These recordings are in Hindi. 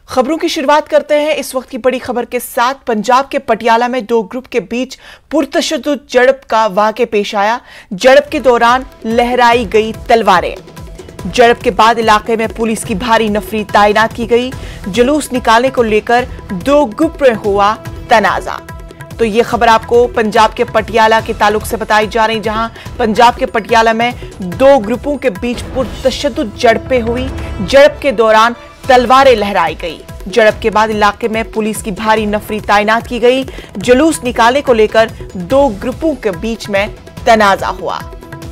खबरों की शुरुआत करते हैं इस वक्त की बड़ी खबर के साथ। पंजाब के पटियाला में दो ग्रुप के बीच पुरतशद्दुद झड़प का वाक़या पेश आया। झड़प के दौरान लहराई गई तलवारें। झड़प के बाद इलाके में पुलिस की भारी नफरी तैनात की गई। जुलूस निकालने को लेकर दो ग्रुप में हुआ तनाजा। तो ये खबर आपको पंजाब के पटियाला के ताल्लुक से बताई जा रही, जहां पंजाब के पटियाला में दो ग्रुपों के बीच पुरतशद्दुद झड़पें हुई। झड़प के दौरान तलवारें लहराई गई। झड़प के बाद इलाके में पुलिस की भारी नफरी तैनात की गई। जुलूस निकालने को लेकर दो ग्रुपों के बीच में तनाजा हुआ।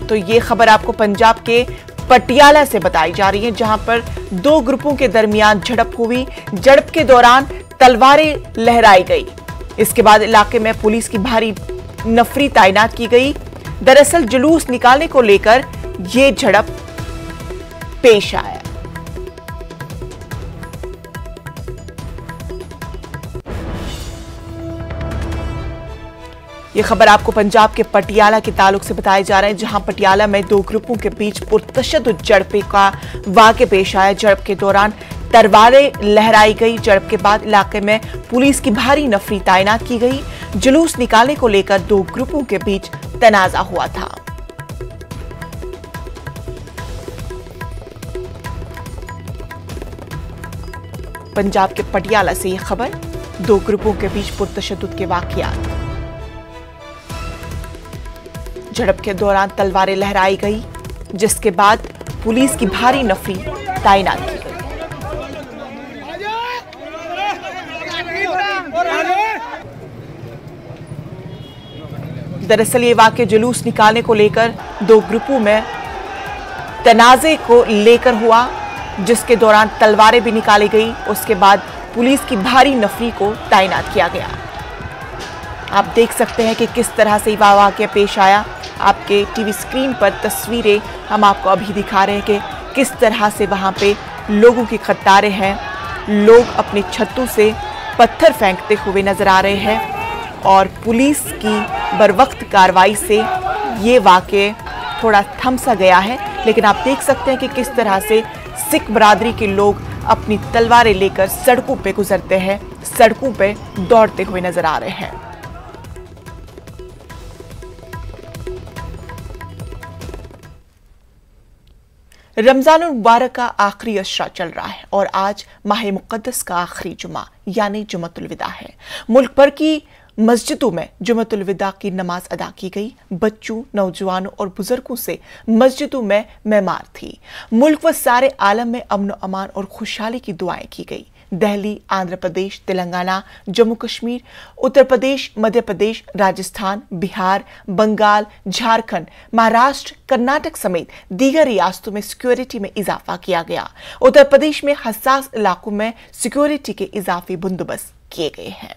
तो ये खबर आपको पंजाब के पटियाला से बताई जा रही है, जहां पर दो ग्रुपों के दरमियान झड़प हुई। झड़प के दौरान तलवारें लहराई गई। इसके बाद इलाके में पुलिस की भारी नफरी तैनात की गई। दरअसल जुलूस निकालने को लेकर यह झड़प पेश आया। यह खबर आपको पंजाब के पटियाला के ताल्लुक से बताया जा रहा है, जहां पटियाला में दो ग्रुपों के बीच पुरतशद्दुद झड़प का वाक़या पेश आया। झड़प के दौरान तलवारें लहराई गई। झड़प के बाद इलाके में पुलिस की भारी नफरी तैनात की गई। जुलूस निकालने को लेकर दो ग्रुपों के बीच तनाजा हुआ था। पंजाब के पटियाला से यह खबर, दो ग्रुपों के बीच पुरतशद्दुद के वाक़यात। झड़प के दौरान तलवारें लहराई गई, जिसके बाद पुलिस की भारी नफरी तैनात की गई। दरअसल ये वाक़या जुलूस निकालने को लेकर दो ग्रुपों में तनाजे को लेकर हुआ, जिसके दौरान तलवारें भी निकाली गई। उसके बाद पुलिस की भारी नफरी को तैनात किया गया। आप देख सकते हैं कि किस तरह से यह वाक़या पेश आया। आपके टीवी स्क्रीन पर तस्वीरें हम आपको अभी दिखा रहे हैं कि किस तरह से वहां पे लोगों की कतारें हैं। लोग अपने छतों से पत्थर फेंकते हुए नजर आ रहे हैं और पुलिस की बरवक्त कार्रवाई से ये वाक़या थोड़ा थम सा गया है। लेकिन आप देख सकते हैं कि किस तरह से सिख बरादरी के लोग अपनी तलवारें लेकर सड़कों पे गुजरते हैं, सड़कों पे दौड़ते हुए नजर आ रहे हैं। रमजान मुबारक का आखिरी अशरा चल रहा है और आज माह मुक़द्दस का आखिरी जुमा यानी जुमतुल विदा है। मुल्क भर की मस्जिदों में जुमतुल विदा की नमाज अदा की गई। बच्चों, नौजवानों और बुजुर्गों से मस्जिदों में मेहमान थी। मुल्क व सारे आलम में अमन अमान और खुशहाली की दुआएं की गई। दिल्ली, आंध्र प्रदेश, तेलंगाना, जम्मू कश्मीर, उत्तर प्रदेश, मध्य प्रदेश, राजस्थान, बिहार, बंगाल, झारखंड, महाराष्ट्र, कर्नाटक समेत दीगर रियासतों में सिक्योरिटी में इजाफा किया गया। उत्तर प्रदेश में हसास इलाकों में सिक्योरिटी के इजाफी बंदोबस्त किए गए हैं।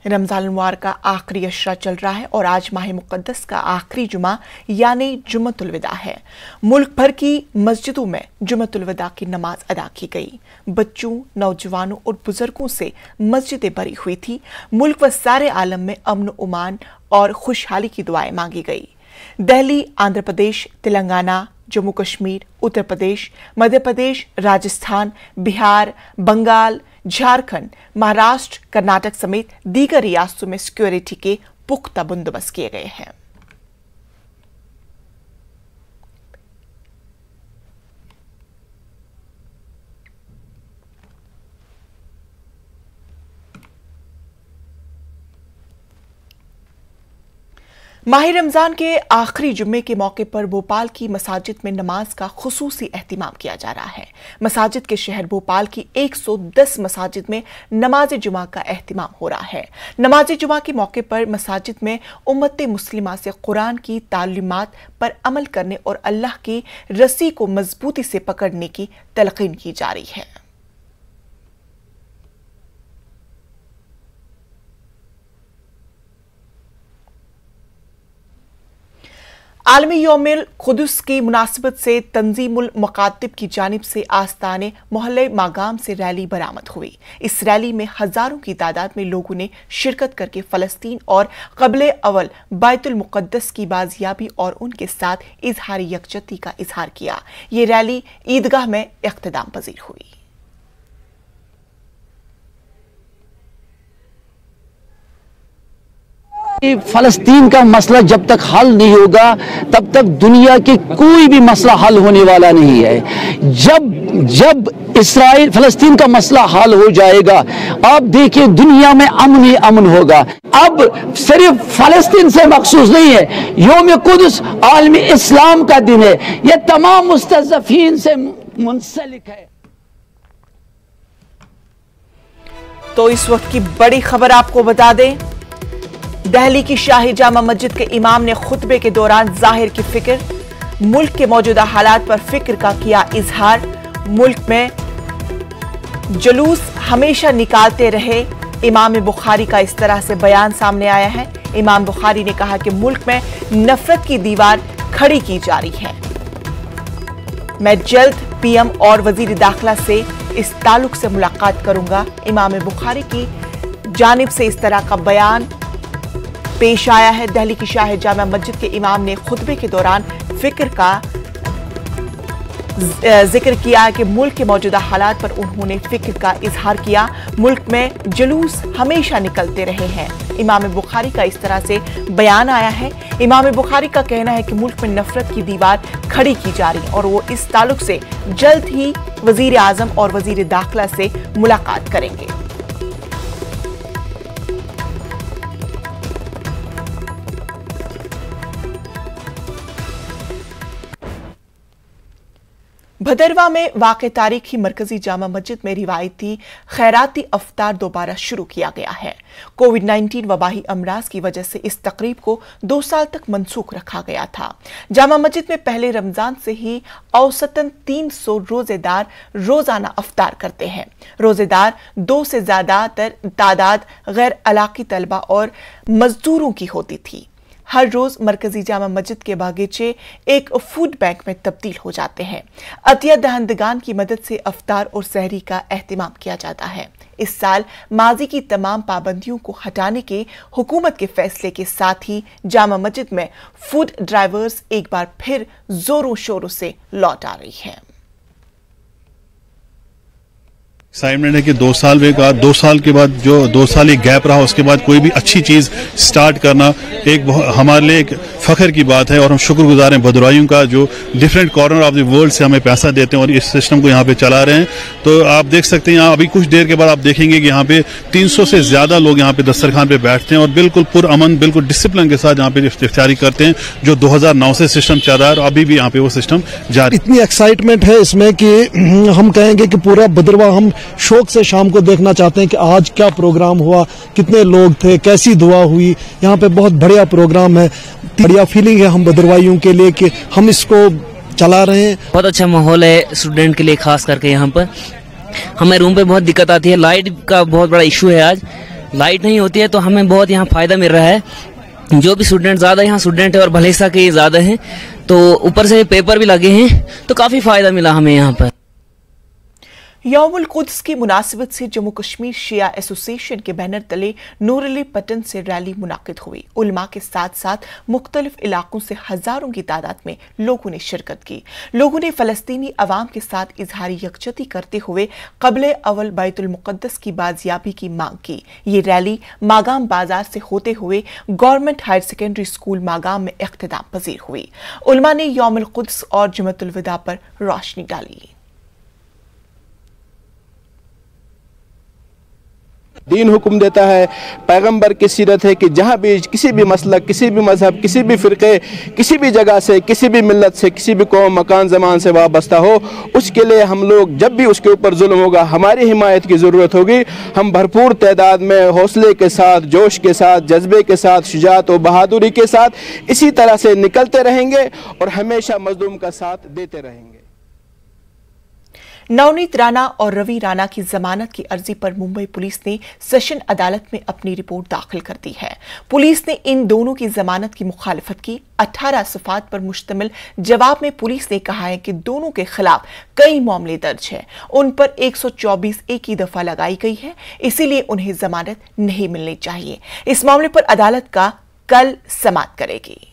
रमजान मुबारक का आखिरी अशरा चल रहा है और आज माह मुक़द्दस का आखिरी जुमा यानी जुमतुल विदा है। मुल्क भर की मस्जिदों में जुमतुल विदा की नमाज अदा की गई। बच्चों, नौजवानों और बुजुर्गों से मस्जिदें भरी हुई थी। मुल्क व सारे आलम में अमन अमान और खुशहाली की दुआएं मांगी गई। दिल्ली, आंध्र प्रदेश, तेलंगाना, जम्मू कश्मीर, उत्तर प्रदेश, मध्य प्रदेश, राजस्थान, बिहार, बंगाल, झारखंड, महाराष्ट्र, कर्नाटक समेत दीगर रियासतों में सिक्योरिटी के पुख्ता बंदोबस्त किए गए हैं। माह रमजान के आखिरी जुम्मे के मौके पर भोपाल की मसाजिद में नमाज का खुसूसी एहतिमाम किया जा रहा है। मसाजिद के शहर भोपाल की 110 मसाजिद में नमाज जुमा का एहतिमाम हो रहा है। नमाज जुमा के मौके पर मसाजिद में उम्मत मुस्लिमा से कुरान की तालीमात पर अमल करने और अल्लाह की रस्सी को मजबूती से पकड़ने की तलकीन की जा रही है। आलमी यौमिल कुदस की मुनासिबत से तंजीमुल मुकातिब की जानिब से आस्ताने मोहल्ले मागाम से रैली बरामद हुई। इस रैली में हजारों की तादाद में लोगों ने शिरकत करके फलस्तीन और क़ब्ले अवल बैतुल मुक़द्दस की बाजियाबी और उनके साथ इजहार यकजहती का इजहार किया। ये रैली ईदगाह में इख्तिताम पजीर हुई। फलस्तीन का मसला जब तक हल नहीं होगा तब तक दुनिया के कोई भी मसला हल होने वाला नहीं है। जब इस्राइल फलस्तीन का मसला हल हो जाएगा, आप देखिए दुनिया में अमन ही अमन होगा। अब सिर्फ फलस्तीन से मखसूस नहीं है, यौम कुद्स आलमी इस्लाम का दिन है, यह तमाम मुस्तज़फ़ीन से मुंसलिक है। तो इस वक्त की बड़ी खबर आपको बता दें, दिल्ली की शाही जामा मस्जिद के इमाम ने खुतबे के दौरान जाहिर की फिक्र, मुल्क के मौजूदा हालात पर फिक्र का किया इजहार। मुल्क में जुलूस हमेशा निकालते रहे, इमाम बुखारी का इस तरह से बयान सामने आया है। इमाम बुखारी ने कहा कि मुल्क में नफरत की दीवार खड़ी की जा रही है। मैं जल्द पीएम और वजीर दाखिला से इस ताल्लुक से मुलाकात करूंगा। इमाम बुखारी की जानिब से इस तरह का बयान पेश आया है। दिल्ली की शाही जामा मस्जिद के इमाम ने खुतबे के दौरान फिक्र का जिक्र किया कि मुल्क के मौजूदा हालात पर उन्होंने फिक्र का इजहार किया। मुल्क में जुलूस हमेशा निकलते रहे हैं। इमाम बुखारी का इस तरह से बयान आया है। इमाम बुखारी का कहना है कि मुल्क में नफरत की दीवार खड़ी की जा रही है और वो इस ताल्लुक से जल्द ही वजीर आजम और वजीर दाखिला से मुलाकात करेंगे। भदरवा में वाक़ तारीखी मरकजी जामा मस्जिद में रिवायती खैराती अफ्तार दोबारा शुरू किया गया है। कोविड-19 वबाही अमराज की वजह से इस तकरीब को 2 साल तक मनसूख रखा गया था। जामा मस्जिद में पहले रमजान से ही औसतन 300 रोजेदार रोजाना अफ्तार करते हैं। रोजेदार 2 से ज्यादा तादाद गैर इलाकी तलबा और मजदूरों की होती थी। हर रोज मरकजी जामा मस्जिद के बागीचे एक फूड बैंक में तब्दील हो जाते हैं। अतिया दहंदगान की मदद से अफ्तार और सहरी का एहतिमाम किया जाता है। इस साल माजी की तमाम पाबंदियों को हटाने के हुकूमत के फैसले के साथ ही जामा मस्जिद में फूड ड्राइवर्स एक बार फिर जोरों शोरों से लौट आ रही है। एक्साइटमेंट है कि 2 साल बाद 2 साल के बाद जो 2 साल एक गैप रहा, उसके बाद कोई भी अच्छी चीज स्टार्ट करना एक हमारे लिए एक फख्र की बात है और हम शुक्रगुजार हैं भदरवाइयों का जो different corner of the world से हमें पैसा देते हैं और इस सिस्टम को यहाँ पे चला रहे हैं। तो आप देख सकते हैं यहाँ अभी कुछ देर के बाद आप देखेंगे कि यहाँ पे 300 से ज्यादा लोग यहाँ पे दस्तरखान पे बैठते हैं और बिल्कुल पुरअमन बिल्कुल डिसिप्लिन के साथ यहाँ पे इफ्तारी करते हैं। जो 2009 से सिस्टम चल रहा है और अभी भी यहाँ पे वो सिस्टम जारी। इतनी एक्साइटमेंट है इसमें कि हम कहेंगे कि पूरा भदरवा हम शौक से शाम को देखना चाहते हैं कि आज क्या प्रोग्राम हुआ, कितने लोग थे, कैसी दुआ हुई। यहाँ पे बहुत बढ़िया प्रोग्राम है, बढ़िया फीलिंग है हम भदरवाइयों के लिए कि हम इसको चला रहे हैं। बहुत अच्छा माहौल है स्टूडेंट के लिए, खास करके यहाँ पर हमें रूम पे बहुत दिक्कत आती है। लाइट का बहुत बड़ा इशू है, आज लाइट नहीं होती है तो हमें बहुत यहाँ फायदा मिल रहा है। जो भी स्टूडेंट ज्यादा यहाँ स्टूडेंट है और भलेसा के ज्यादा हैं, तो ऊपर से पेपर भी लगे हैं तो काफी फायदा मिला हमें यहाँ पर। यौमुल कुद्स की मुनासिबत से जम्मू कश्मीर शिया एसोसिएशन के बैनर तले नूर-अली पटन से रैली मुनाकिद हुई। उलमा के साथ साथ मुख्तलिफ इलाकों से हजारों की तादाद में लोगों ने शिरकत की। लोगों ने फलस्तीनी अवाम के साथ इजहारी यकजहती करते हुए क़ब्ले अवल बैतुल मुक़द्दस की बाजियाबी की मांग की। ये रैली मागाम बाजार से होते हुए government higher secondary school Magam में इख्तिताम पजीर हुई। उलमा ने यौमुल कुद्स और जुमअतुल विदा पर रोशनी डाली। दीन हुक्म देता है, पैगंबर की सीरत है कि जहाँ भी किसी भी मसलक, किसी भी मजहब, किसी भी फ़िरक़े, किसी भी जगह से, किसी भी मिल्लत से, किसी भी कौम, मकान, ज़मान से वाबस्ता हो, उसके लिए हम लोग जब भी उसके ऊपर जुल्म होगा हमारी हिमायत की ज़रूरत होगी। हम भरपूर तादाद में हौसले के साथ, जोश के साथ, जज्बे के साथ, शुजाअत और बहादुरी के साथ इसी तरह से निकलते रहेंगे और हमेशा मज़लूम का साथ देते रहेंगे। नवनीत राणा और रवि राणा की जमानत की अर्जी पर मुंबई पुलिस ने सेशन अदालत में अपनी रिपोर्ट दाखिल कर दी है। पुलिस ने इन दोनों की जमानत की मुखालिफत की। 18 सफ़ात पर मुश्तमिल जवाब में पुलिस ने कहा है कि दोनों के खिलाफ कई मामले दर्ज है। उन पर 124A की दफा लगाई गई है, इसीलिए उन्हें जमानत नहीं मिलनी चाहिए। इस मामले पर अदालत का कल समाअत करेगी।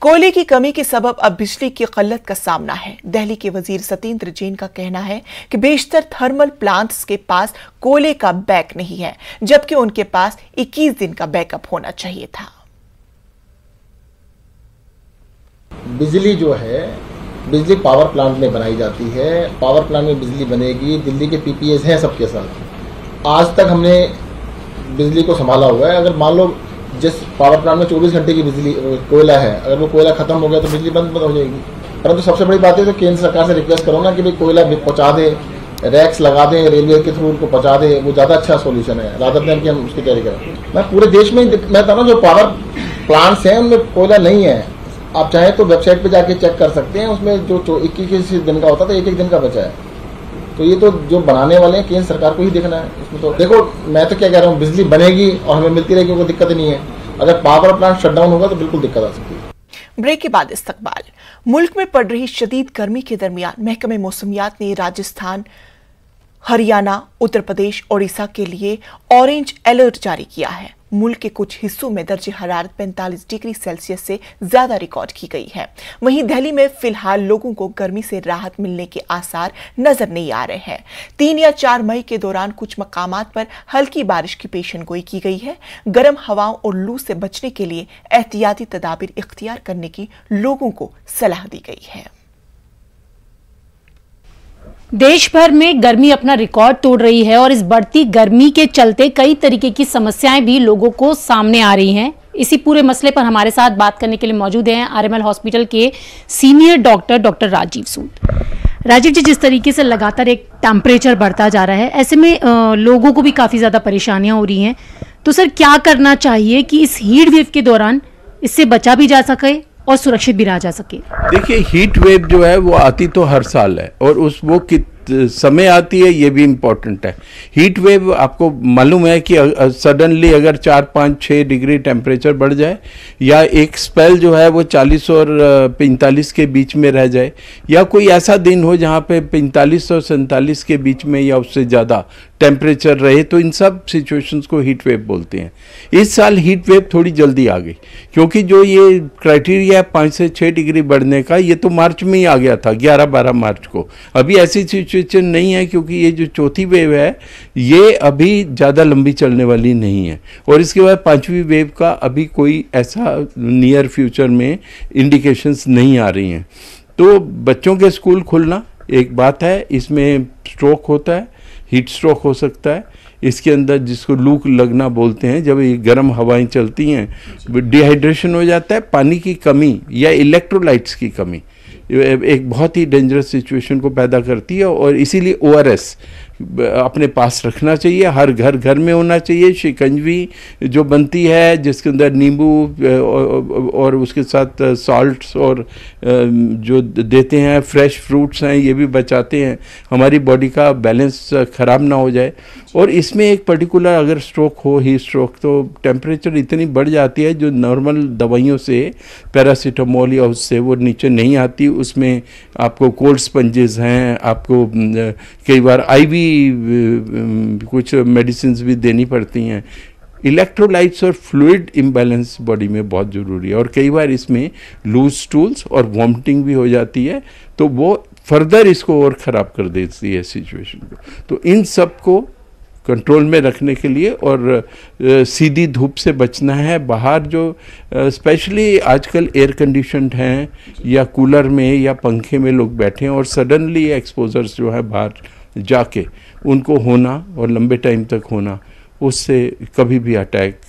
कोयले की कमी के सबब अब बिजली की किल्लत का सामना है। दिल्ली के वजीर सत्येंद्र जैन का कहना है कि बेशतर थर्मल प्लांट्स के पास कोयले का बैक नहीं है, जबकि उनके पास 21 दिन का बैकअप होना चाहिए था। बिजली जो है, बिजली पावर प्लांट में बनाई जाती है। पावर प्लांट में बिजली बनेगी। दिल्ली के पीपीएस हैं सबके साथ। आज तक हमने बिजली को संभाला हुआ है। अगर मान लो जिस पावर प्लांट में 24 घंटे की बिजली कोयला है, अगर वो कोयला खत्म हो गया तो बिजली बंद हो जाएगी। परंतु सबसे बड़ी बात है तो केंद्र सरकार से रिक्वेस्ट करो ना कि भाई कोयला पहुंचा दे, रैक्स लगा दें, रेलवे के थ्रू उनको पहुंचा दे। वो ज़्यादा अच्छा सोल्यूशन है रादर देन कि हम उसकी तैयारी करें। मैं पूरे देश में मैं बता रहा हूँ जो पावर प्लांट्स हैं उनमें कोयला नहीं है। आप चाहें तो वेबसाइट पर जाके चेक कर सकते हैं। उसमें जो 21 दिन का होता था, 1-1 दिन का बचा है। तो ये तो जो बनाने वाले हैं केंद्र सरकार को ही देखना है। इसमें तो देखो, मैं तो क्या कह रहा हूँ, बिजली बनेगी और हमें मिलती रहेगी, कोई दिक्कत नहीं है। अगर पावर प्लांट शटडाउन होगा तो बिल्कुल दिक्कत आ सकती है। ब्रेक के बाद इस्तकबाल। मुल्क में पड़ रही शदीद गर्मी के दरमियान महकमे मौसमियात ने राजस्थान, हरियाणा, उत्तर प्रदेश, ओडिशा के लिए ऑरेंज अलर्ट जारी किया है। मुल्क के कुछ हिस्सों में दर्जे हरारत 45 डिग्री सेल्सियस से ज्यादा रिकॉर्ड की गई है। वहीं दिल्ली में फिलहाल लोगों को गर्मी से राहत मिलने के आसार नजर नहीं आ रहे हैं। 3 या 4 मई के दौरान कुछ मकामात पर हल्की बारिश की पेशनगोई की गई है। गर्म हवाओं और लू से बचने के लिए एहतियाती तदाबीर इख्तियार करने की लोगों को सलाह दी गई है। देश भर में गर्मी अपना रिकॉर्ड तोड़ रही है और इस बढ़ती गर्मी के चलते कई तरीके की समस्याएं भी लोगों को सामने आ रही हैं। इसी पूरे मसले पर हमारे साथ बात करने के लिए मौजूद हैं आरएमएल हॉस्पिटल के सीनियर डॉक्टर राजीव सूद। राजीव जी, जिस तरीके से लगातार एक टेम्परेचर बढ़ता जा रहा है, ऐसे में लोगों को भी काफ़ी ज़्यादा परेशानियां हो रही हैं। तो सर, क्या करना चाहिए कि इस हीट वेव के दौरान इससे बचा भी जा सके और सुरक्षित भी रहा जा सके? देखिए, हीट वेव जो है वो आती तो हर साल है और वो समय आती है, ये भी इम्पोर्टेंट है। हीट वेव आपको मालूम है कि सडनली अगर 4-5-6 डिग्री टेम्परेचर बढ़ जाए, या एक स्पेल जो है वो 40 और 45 के बीच में रह जाए, या कोई ऐसा दिन हो जहाँ पे 45 और 47 के बीच में या उससे ज़्यादा टेम्परेचर रहे, तो इन सब सिचुएशंस को हीट वेव बोलते हैं। इस साल हीट वेव थोड़ी जल्दी आ गई, क्योंकि जो ये क्राइटेरिया है 5 से 6 डिग्री बढ़ने का, ये तो मार्च में ही आ गया था, 11-12 मार्च को। अभी ऐसी सिचुएशन नहीं है, क्योंकि ये जो चौथी वेव है ये अभी ज़्यादा लंबी चलने वाली नहीं है, और इसके बाद 5वीं वेव का अभी कोई ऐसा नियर फ्यूचर में इंडिकेशंस नहीं आ रही हैं। तो बच्चों के स्कूल खुलना एक बात है, इसमें स्ट्रोक होता है, हीट स्ट्रोक हो सकता है। इसके अंदर जिसको लू लगना बोलते हैं, जब ये गर्म हवाएं चलती हैं, डिहाइड्रेशन हो जाता है, पानी की कमी या इलेक्ट्रोलाइट्स की कमी एक बहुत ही डेंजरस सिचुएशन को पैदा करती है, और इसीलिए ORS अपने पास रखना चाहिए। हर घर में होना चाहिए। शिकंजवी जो बनती है जिसके अंदर नींबू और उसके साथ सॉल्ट्स और जो देते हैं, फ्रेश फ्रूट्स हैं, ये भी बचाते हैं हमारी बॉडी का बैलेंस ख़राब ना हो जाए। और इसमें एक पर्टिकुलर अगर स्ट्रोक हो, हीट स्ट्रोक, तो टेम्परेचर इतनी बढ़ जाती है जो नॉर्मल दवाइयों से, पैरासीटामोल या उससे वो नीचे नहीं आती। उसमें आपको कोल्ड स्पंजेस हैं, आपको कई बार IV कुछ मेडिसिन्स भी देनी पड़ती हैं। इलेक्ट्रोलाइट्स और फ्लूइड इम्बैलेंस बॉडी में बहुत ज़रूरी है, और कई बार इसमें लूज स्टूल्स और वॉमिटिंग भी हो जाती है, तो वो फर्दर इसको और ख़राब कर देती है सिचुएशन को। तो इन सब को कंट्रोल में रखने के लिए और सीधी धूप से बचना है। बाहर जो स्पेशली आजकल एयर कंडीशनड हैं या कूलर में या पंखे में लोग बैठे हैं, और सडनली एक्सपोजर्स जो है बाहर जाके उनको होना और लंबे टाइम तक होना, उससे कभी भी अटैक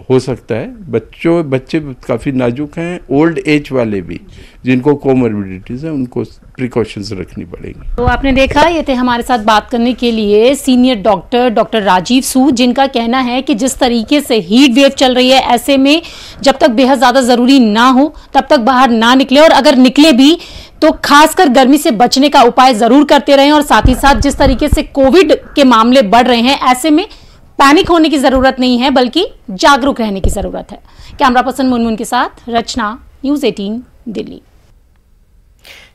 हो सकता है। बच्चे काफ़ी नाजुक हैं, ओल्ड एज वाले भी जिनको कोमोर्बिडिटीज़ हैं उनको प्रिकॉशंस रखनी पड़ेगी। तो आपने देखा, ये थे हमारे साथ बात करने के लिए सीनियर डॉक्टर राजीव सूद, जिनका कहना है कि जिस तरीके से हीट वेव चल रही है, ऐसे में जब तक बेहद ज़्यादा ज़रूरी ना हो तब तक बाहर ना निकले, और अगर निकले भी तो खासकर गर्मी से बचने का उपाय ज़रूर करते रहें। और साथ ही साथ जिस तरीके से कोविड के मामले बढ़ रहे हैं, ऐसे में पैनिक होने की जरूरत नहीं है बल्कि जागरूक रहने की जरूरत है। कैमरा पर्सन मुनमुन के साथ रचना, न्यूज़ 18 दिल्ली।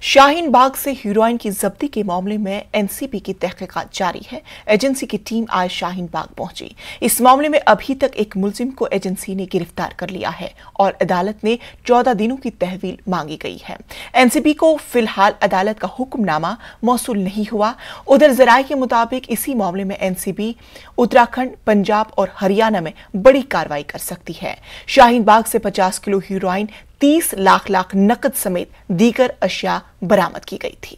शाहीन बाग से हीरोइन की जब्ती के मामले में एनसीबी की तहकीकात जारी है। एजेंसी की टीम आज शाहीन बाग पहुंची। इस मामले में अभी तक एक मुलजिम को एजेंसी ने गिरफ्तार कर लिया है और अदालत ने 14 दिनों की तहवील मांगी गई है। एनसीबी को फिलहाल अदालत का हुक्मनामा मौसूल नहीं हुआ। उधर जराये के मुताबिक इसी मामले में एनसीबी उत्तराखंड, पंजाब और हरियाणा में बड़ी कार्रवाई कर सकती है। शाहीन बाग से 50 किलो हीरोइन, 30 लाख नकद समेत दीगर अशिया बरामद की गई थी।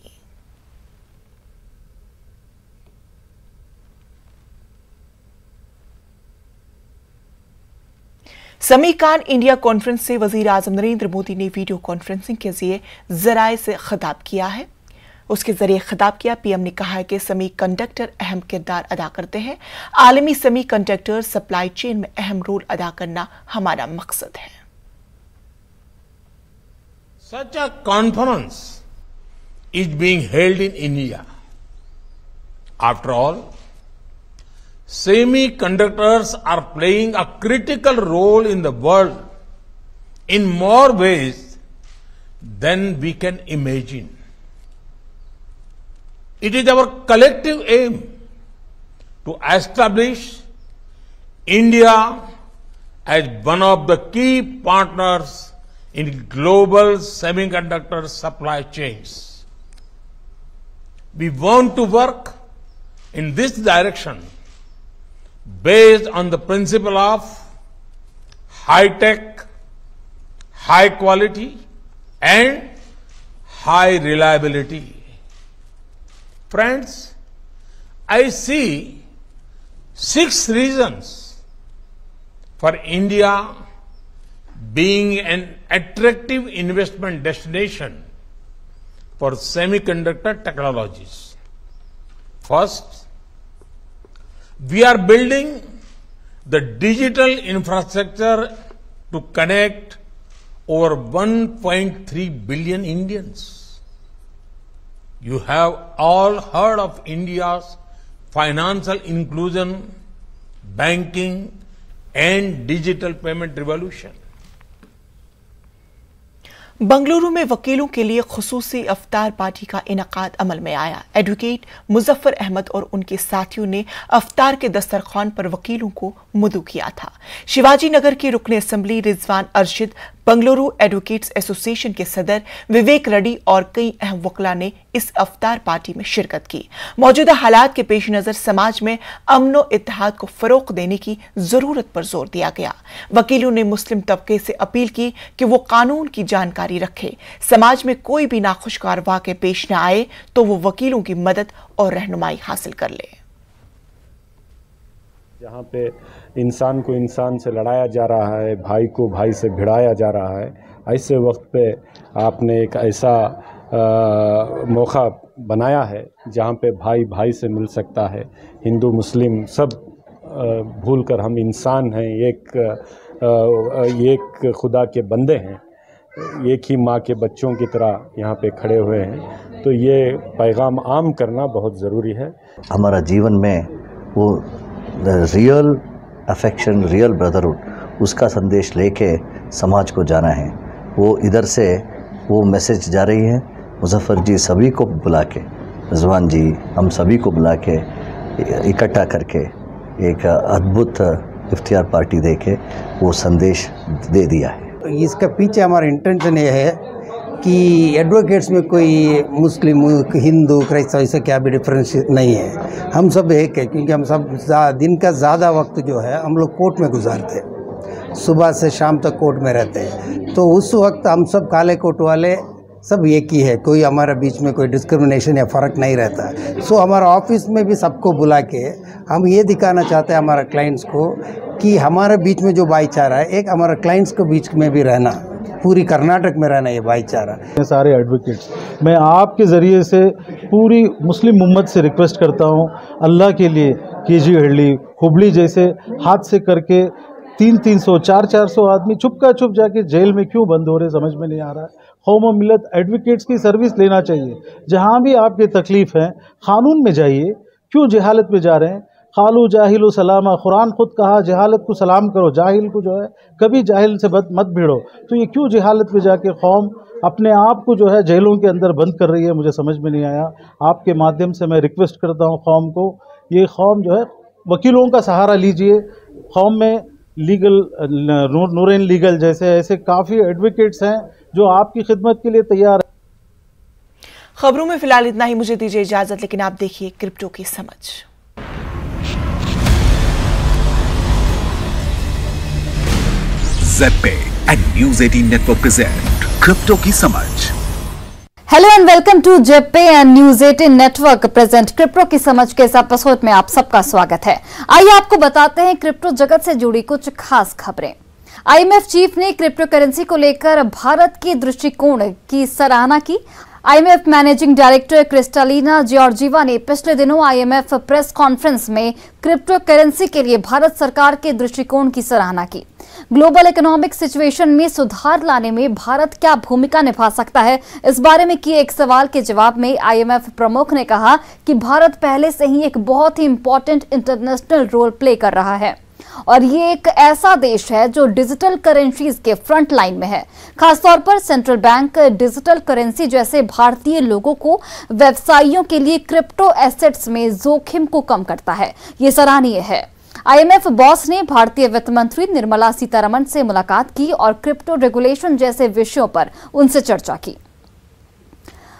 समीकान इंडिया कॉन्फ्रेंस से वजीर आजम नरेंद्र मोदी ने वीडियो कॉन्फ्रेंसिंग के जरिए जराये से खिताब किया है। उसके जरिए खिताब किया। पीएम ने कहा है कि सेमी कंडक्टर अहम किरदार अदा करते हैं। आलमी सेमी कंडक्टर सप्लाई चेन में अहम रोल अदा करना हमारा मकसद है। Such a conference is being held in India. After all, semiconductors are playing a critical role in the world in more ways than we can imagine. It is our collective aim to establish India as one of the key partners in global semiconductor supply chains. We want to work in this direction based on the principle of high tech, high quality and high reliability. Friends, I see 6 reasons for India being an attractive investment destination for semiconductor technologies. First, we are building the digital infrastructure to connect over 1.3 billion Indians. You have all heard of India's financial inclusion, banking and digital payment revolution. Bengaluru में वकीलों के लिए खुसूसी अफ्तार पार्टी का इनेकाद अमल में आया। एडवोकेट मुजफ्फर अहमद और उनके साथियों ने अफ्तार के दस्तरखान पर वकीलों को मदऊ किया था। शिवाजी नगर के रुकन assembly Rizwan Arshid, Bengaluru advocates association के सदर विवेक रेड्डी और कई अहम वकला ने इस अफ्तार पार्टी में शिरकत की। मौजूदा हालात के पेश नजर समाज में अमन व इत्तेहाद को फरोग देने की जरूरत पर जोर दिया गया। वकीलों ने मुस्लिम तबके से अपील की कि वो कानून की जानकारी रखे। समाज में कोई भी नाखुशगवार वाक़या पेश न आए तो वो वकीलों की मदद और रहनुमाई हासिल कर ले। जहाँ पे इंसान को इंसान से लड़ाया जा रहा है, भाई को भाई से भिड़ाया जा रहा है, ऐसे वक्त पे आपने एक ऐसा मौका बनाया है जहाँ पे भाई भाई से मिल सकता है। हिंदू मुस्लिम सब भूलकर हम इंसान हैं, एक खुदा के बंदे हैं, एक ही माँ के बच्चों की तरह यहाँ पे खड़े हुए हैं। तो ये पैगाम आम करना बहुत ज़रूरी है। हमारा जीवन में वो रियल अफेक्शन, रियल ब्रदरहुड, उसका संदेश लेके समाज को जाना है। वो इधर से वो मैसेज जा रही है। मुजफ्फर जी सभी को बुला के, रिजवान जी हम सभी को बुला के इकट्ठा करके एक अद्भुत इफ्तियार पार्टी दे के वो संदेश दे दिया है। इसका पीछे हमारा इंटेंशन ये है कि एडवोकेट्स में कोई मुस्लिम, हिंदू, क्राइस्तव ऐसा क्या भी डिफरेंस नहीं है। हम सब एक है, क्योंकि हम सब दिन का ज़्यादा वक्त जो है हम लोग कोर्ट में गुजारते हैं, सुबह से शाम तक कोर्ट में रहते हैं। तो उस वक्त हम सब काले कोट वाले सब एक ही है, कोई हमारे बीच में कोई डिस्क्रिमिनेशन या फ़र्क नहीं रहता है। सो हमारा ऑफिस में भी सबको बुला के हम ये दिखाना चाहते हैं हमारे क्लाइंट्स को कि हमारे बीच में जो भाईचारा है, एक हमारे क्लाइंट्स के बीच में भी रहना, पूरी कर्नाटक में रहना ये भाईचारा। सारे एडवोकेट्स, मैं आपके ज़रिए से पूरी मुस्लिम उम्मत से रिक्वेस्ट करता हूँ, अल्लाह के लिए केजी हड़ली हुबली जैसे हादसे करके 300 400 आदमी चुप जाके जेल में क्यों बंद हो रहे समझ में नहीं आ रहा है। कौम मिलत एडवोकेट्स की सर्विस लेना चाहिए। जहाँ भी आपकी तकलीफ़ है कानून में जाइए, क्यों जहालत में जा रहे हैं। खालू जाहिल सलामा, कुरान खुद कहा जहालत को सलाम करो, जाहिल को जो है कभी जाहिल से मत भिड़ो। तो ये क्यों जहालत में जाके कौम अपने आप को जो है जेलों के अंदर बंद कर रही है, मुझे समझ में नहीं आया। आपके माध्यम से मैं रिक्वेस्ट करता हूँ कौम को, ये कौम जो है वकीलों का सहारा लीजिए। कौम में लीगल नूरेन लीगल जैसे ऐसे काफ़ी एडवोकेट्स हैं जो आपकी खिदमत के लिए तैयार है। खबरों में फिलहाल इतना ही, मुझे दीजिए इजाजत, लेकिन आप देखिए क्रिप्टो की समझ। ZPay and News 18 Network present crypto की समझ। Hello and welcome to ZPay and news 18 network present crypto की समझ के इस एपिसोड में आप सबका स्वागत है। आइए आपको बताते हैं क्रिप्टो जगत से जुड़ी कुछ खास खबरें। IMF चीफ ने क्रिप्टो करेंसी को लेकर भारत के दृष्टिकोण की सराहना की। IMF managing director Kristalina Georgieva ने पिछले दिनों IMF प्रेस कॉन्फ्रेंस में क्रिप्टो करेंसी के लिए भारत सरकार के दृष्टिकोण की सराहना की। ग्लोबल इकोनॉमिक सिचुएशन में सुधार लाने में भारत क्या भूमिका निभा सकता है, इस बारे में किए एक सवाल के जवाब में IMF प्रमुख ने कहा कि भारत पहले से ही एक बहुत ही इंपॉर्टेंट इंटरनेशनल रोल प्ले कर रहा है और ये एक ऐसा देश है जो डिजिटल करेंसीज के फ्रंट लाइन में है। खासतौर पर सेंट्रल बैंक डिजिटल करेंसी जैसे भारतीय लोगों को व्यवसायियों के लिए क्रिप्टो एसेट्स में जोखिम को कम करता है, ये सराहनीय है। IMF बॉस ने भारतीय वित्त मंत्री निर्मला सीतारमण से मुलाकात की और क्रिप्टो रेगुलेशन जैसे विषयों पर उनसे चर्चा की।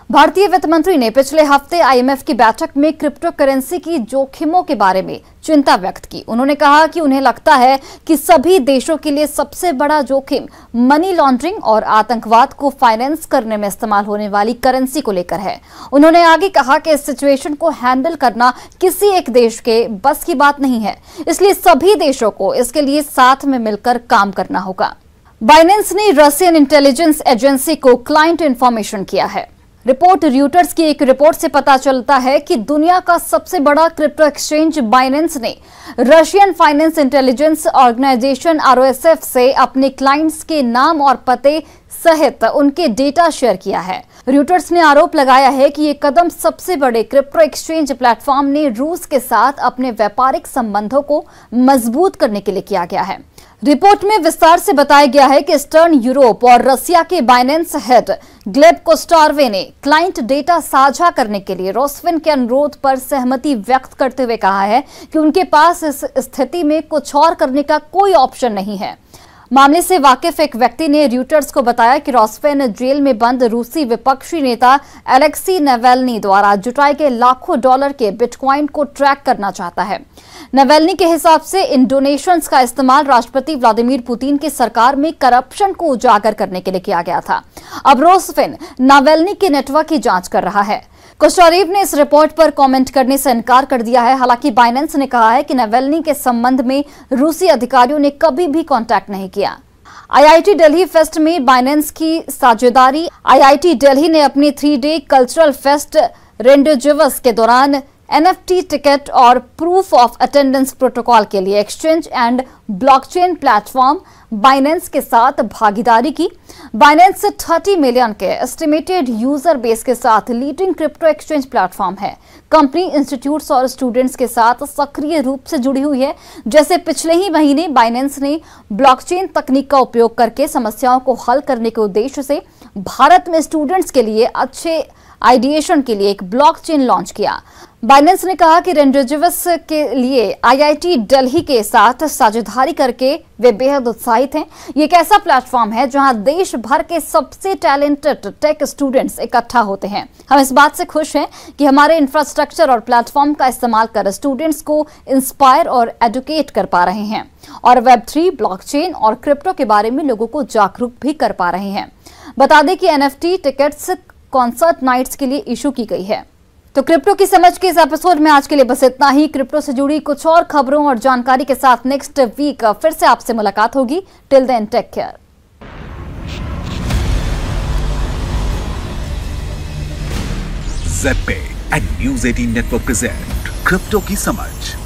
भारतीय वित्त मंत्री ने पिछले हफ्ते IMF की बैठक में क्रिप्टो करेंसी की जोखिमों के बारे में चिंता व्यक्त की। उन्होंने कहा कि उन्हें लगता है कि सभी देशों के लिए सबसे बड़ा जोखिम मनी लॉन्ड्रिंग और आतंकवाद को फाइनेंस करने में इस्तेमाल होने वाली करेंसी को लेकर है। उन्होंने आगे कहा कि इस सिचुएशन को हैंडल करना किसी एक देश के बस की बात नहीं है, इसलिए सभी देशों को इसके लिए साथ में मिलकर काम करना होगा। बाइनेंस ने रशियन इंटेलिजेंस एजेंसी को क्लाइंट इंफॉर्मेशन किया है। रिपोर्ट रॉयटर्स की एक रिपोर्ट से पता चलता है कि दुनिया का सबसे बड़ा क्रिप्टो एक्सचेंज बाइनेंस ने Russian finance intelligence organisation ROSF से अपने क्लाइंट्स के नाम और पते सहित उनके डेटा शेयर किया है। रॉयटर्स ने आरोप लगाया है कि ये कदम सबसे बड़े क्रिप्टो एक्सचेंज प्लेटफॉर्म ने रूस के साथ अपने व्यापारिक संबंधों को मजबूत करने के लिए किया गया है। रिपोर्ट में विस्तार से बताया गया है कि ईस्टर्न यूरोप और रसिया के बाइनेंस हेड ग्लेब कोस्टार्वे ने क्लाइंट डेटा साझा करने के लिए रोस्विन के अनुरोध पर सहमति व्यक्त करते हुए कहा है कि उनके पास इस स्थिति में कुछ और करने का कोई ऑप्शन नहीं है। मामले से वाकिफ एक व्यक्ति ने रॉयटर्स को बताया कि रोस्विन जेल में बंद रूसी विपक्षी नेता एलेक्सी नावाल्नी द्वारा जुटाए गए लाखों डॉलर के बिटकॉइन को ट्रैक करना चाहता है। नावाल्नी के हिसाब से इन डोनेशंस का इस्तेमाल राष्ट्रपति व्लादिमीर पुतिन की सरकार में करप्शन को उजागर करने के लिए किया गया था। अब रोस्विन नावाल्नी के नेटवर्क की जांच कर रहा है। कोस्टारेव ने इस रिपोर्ट पर कमेंट करने से इनकार कर दिया है। हालांकि बाइनेंस ने कहा है कि नावाल्नी के संबंध में रूसी अधिकारियों ने कभी भी कांटेक्ट नहीं किया। IIT दिल्ली फेस्ट में बाइनेंस की साझेदारी। IIT दिल्ली ने अपनी 3-डे कल्चरल फेस्ट रेंडोजिवस के दौरान NFT टिकट और प्रूफ ऑफ अटेंडेंस प्रोटोकॉल के लिए exchange and blockchain platform Binance के साथ भागीदारी की। बाइनेंस 30 मिलियन के एस्टिमेटेड यूजर बेस के साथ लीडिंग क्रिप्टो एक्सचेंज प्लेटफॉर्म है। कंपनी इंस्टीट्यूट्स और स्टूडेंट्स के साथ सक्रिय रूप से जुड़ी हुई है। जैसे पिछले ही महीने बाइनेंस ने ब्लॉकचेन तकनीक का उपयोग करके समस्याओं को हल करने के उद्देश्य से भारत में स्टूडेंट्स के लिए अच्छे आइडिएशन के लिए एक ब्लॉकचेन लॉन्च किया। बाइनेंस ने कहा कि रेंडोजिवस के लिए IIT दिल्ली के साथ साझेदारी करके वे बेहद उत्साहित हैं। ये एक ऐसा प्लेटफॉर्म है जहां देश भर के सबसे टैलेंटेड टेक स्टूडेंट्स इकट्ठा होते हैं। हम इस बात से खुश हैं कि हमारे इंफ्रास्ट्रक्चर और प्लेटफॉर्म का इस्तेमाल कर स्टूडेंट्स को इंस्पायर और एडुकेट कर पा रहे हैं और Web3, ब्लॉकचेन और क्रिप्टो के बारे में लोगों को जागरूक भी कर पा रहे हैं। बता दें कि NFT टिकट्स कॉन्सर्ट नाइट्स के लिए इशू की गई है। तो क्रिप्टो की समझ के इस एपिसोड में आज के लिए बस इतना ही। क्रिप्टो से जुड़ी कुछ और खबरों और जानकारी के साथ नेक्स्ट वीक फिर से आपसे मुलाकात होगी। Till then take care. ZPay and News 18 network present crypto की समझ।